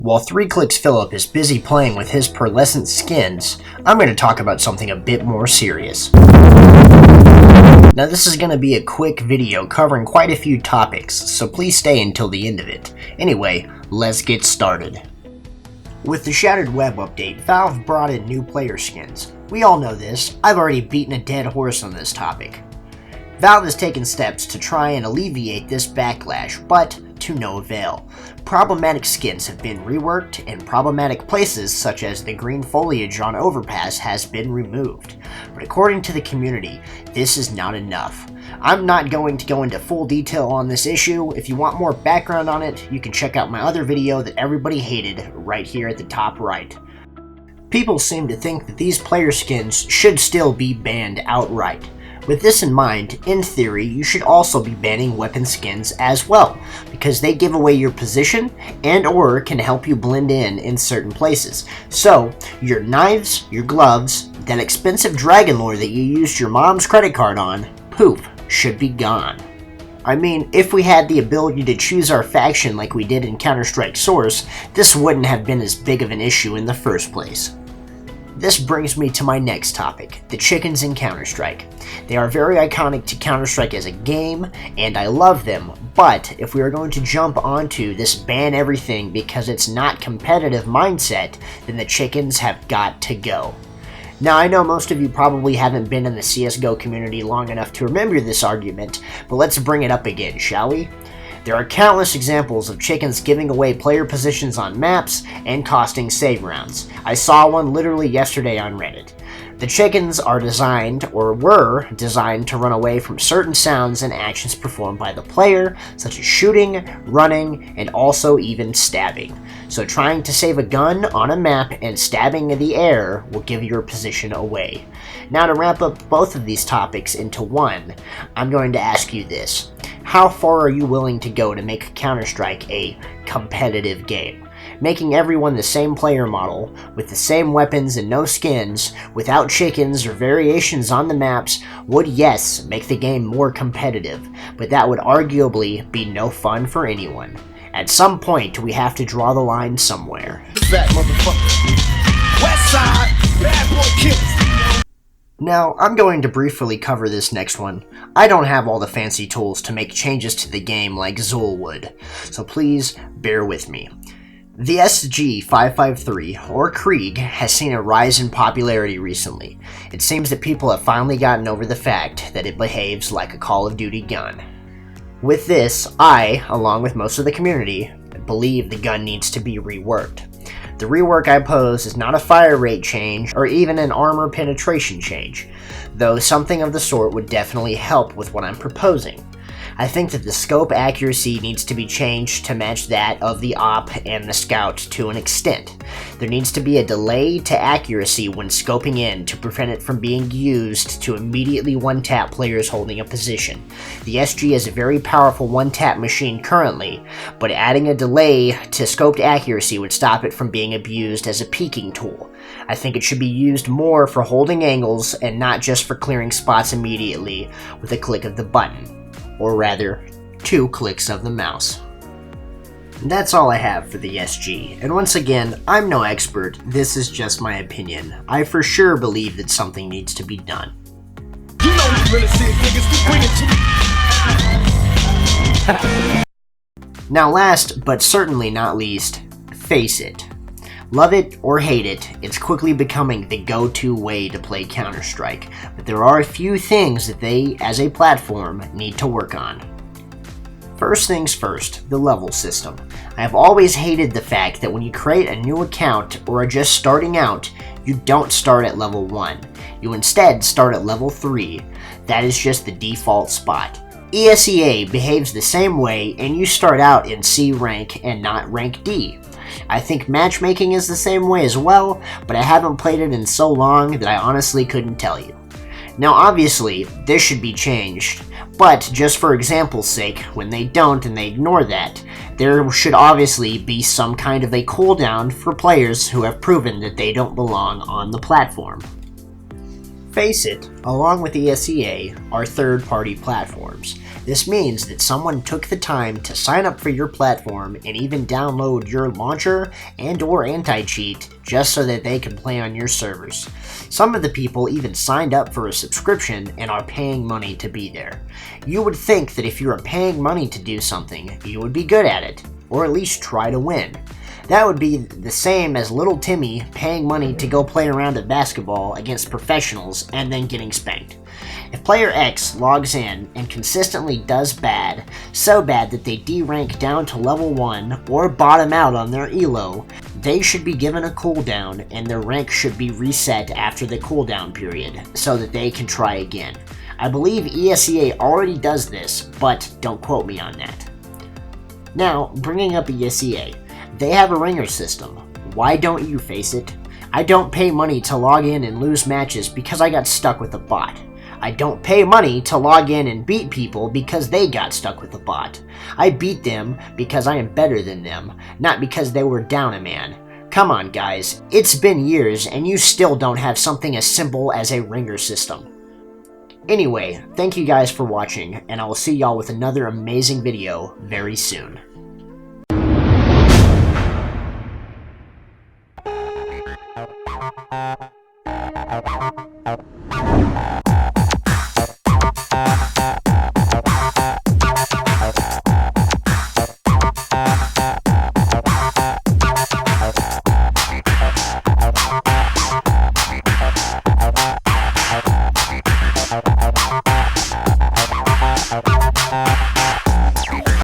While 3Clicks Philip is busy playing with his pearlescent skins, I'm going to talk about something a bit more serious. Now this is going to be a quick video covering quite a few topics, so please stay until the end of it. Anyway, let's get started. With the Shattered Web update, Valve brought in new player skins. We all know this, I've already beaten a dead horse on this topic. Valve has taken steps to try and alleviate this backlash, but to no avail. Problematic skins have been reworked, and problematic places such as the green foliage on Overpass has been removed. But according to the community, this is not enough. I'm not going to go into full detail on this issue. If you want more background on it, you can check out my other video that everybody hated right here at the top right. People seem to think that these player skins should still be banned outright. With this in mind, in theory, you should also be banning weapon skins as well, because they give away your position and/or can help you blend in certain places. So, your knives, your gloves, that expensive dragon lore that you used your mom's credit card on, poof, should be gone. I mean, if we had the ability to choose our faction like we did in Counter-Strike Source, this wouldn't have been as big of an issue in the first place. This brings me to my next topic, the chickens in Counter-Strike. They are very iconic to Counter-Strike as a game, and I love them, but if we are going to jump onto this ban everything because it's not competitive mindset, then the chickens have got to go. Now, I know most of you probably haven't been in the CSGO community long enough to remember this argument, but let's bring it up again, shall we? There are countless examples of chickens giving away player positions on maps and costing save rounds. I saw one literally yesterday on Reddit. The chickens are designed, or were designed, to run away from certain sounds and actions performed by the player, such as shooting, running, and also even stabbing. So trying to save a gun on a map and stabbing in the air will give your position away. Now to wrap up both of these topics into one, I'm going to ask you this. How far are you willing to go to make Counter-Strike a competitive game? Making everyone the same player model, with the same weapons and no skins, without chickens or variations on the maps, would yes, make the game more competitive, but that would arguably be no fun for anyone. At some point, we have to draw the line somewhere. Fat motherfucker. West side, bad boy killers. Now, I'm going to briefly cover this next one. I don't have all the fancy tools to make changes to the game like Zool would, so please bear with me. The SG-553, or Krieg, has seen a rise in popularity recently. It seems that people have finally gotten over the fact that it behaves like a Call of Duty gun. With this, I, along with most of the community, believe the gun needs to be reworked. The rework I pose is not a fire rate change or even an armor penetration change, though something of the sort would definitely help with what I'm proposing. I think that the scope accuracy needs to be changed to match that of the AWP and the Scout to an extent. There needs to be a delay to accuracy when scoping in to prevent it from being used to immediately one-tap players holding a position. The SG is a very powerful one-tap machine currently, but adding a delay to scoped accuracy would stop it from being abused as a peeking tool. I think it should be used more for holding angles and not just for clearing spots immediately with a click of the button. Or rather, 2 clicks of the mouse. That's all I have for the SG, and once again, I'm no expert, this is just my opinion. I for sure believe that something needs to be done. You know we really see niggas, we bring it to. Now last, but certainly not least, Faceit. Love it or hate it, it's quickly becoming the go-to way to play Counter-Strike, but there are a few things that they, as a platform, need to work on. First things first, the level system. I have always hated the fact that when you create a new account or are just starting out, you don't start at level 1. You instead start at level 3. That is just the default spot. ESEA behaves the same way and you start out in C rank and not rank D. I think matchmaking is the same way as well, but I haven't played it in so long that I honestly couldn't tell you. Now obviously, this should be changed, but just for example's sake, when they don't and they ignore that, there should obviously be some kind of a cooldown for players who have proven that they don't belong on the platform. Faceit, along with ESEA, are third-party platforms. This means that someone took the time to sign up for your platform and even download your launcher and/or anti-cheat just so that they can play on your servers. Some of the people even signed up for a subscription and are paying money to be there. You would think that if you are paying money to do something, you would be good at it, or at least try to win. That would be the same as little Timmy paying money to go play around at basketball against professionals and then getting spanked. If player X logs in and consistently does bad, so bad that they D-rank down to level 1 or bottom out on their elo, they should be given a cooldown and their rank should be reset after the cooldown period so that they can try again. I believe ESEA already does this, but don't quote me on that. Now, bringing up ESEA, they have a ringer system. Why don't you, Faceit? I don't pay money to log in and lose matches because I got stuck with a bot. I don't pay money to log in and beat people because they got stuck with a bot. I beat them because I am better than them, not because they were down a man. Come on, guys. It's been years and you still don't have something as simple as a ringer system. Anyway, thank you guys for watching, and I will see y'all with another amazing video very soon.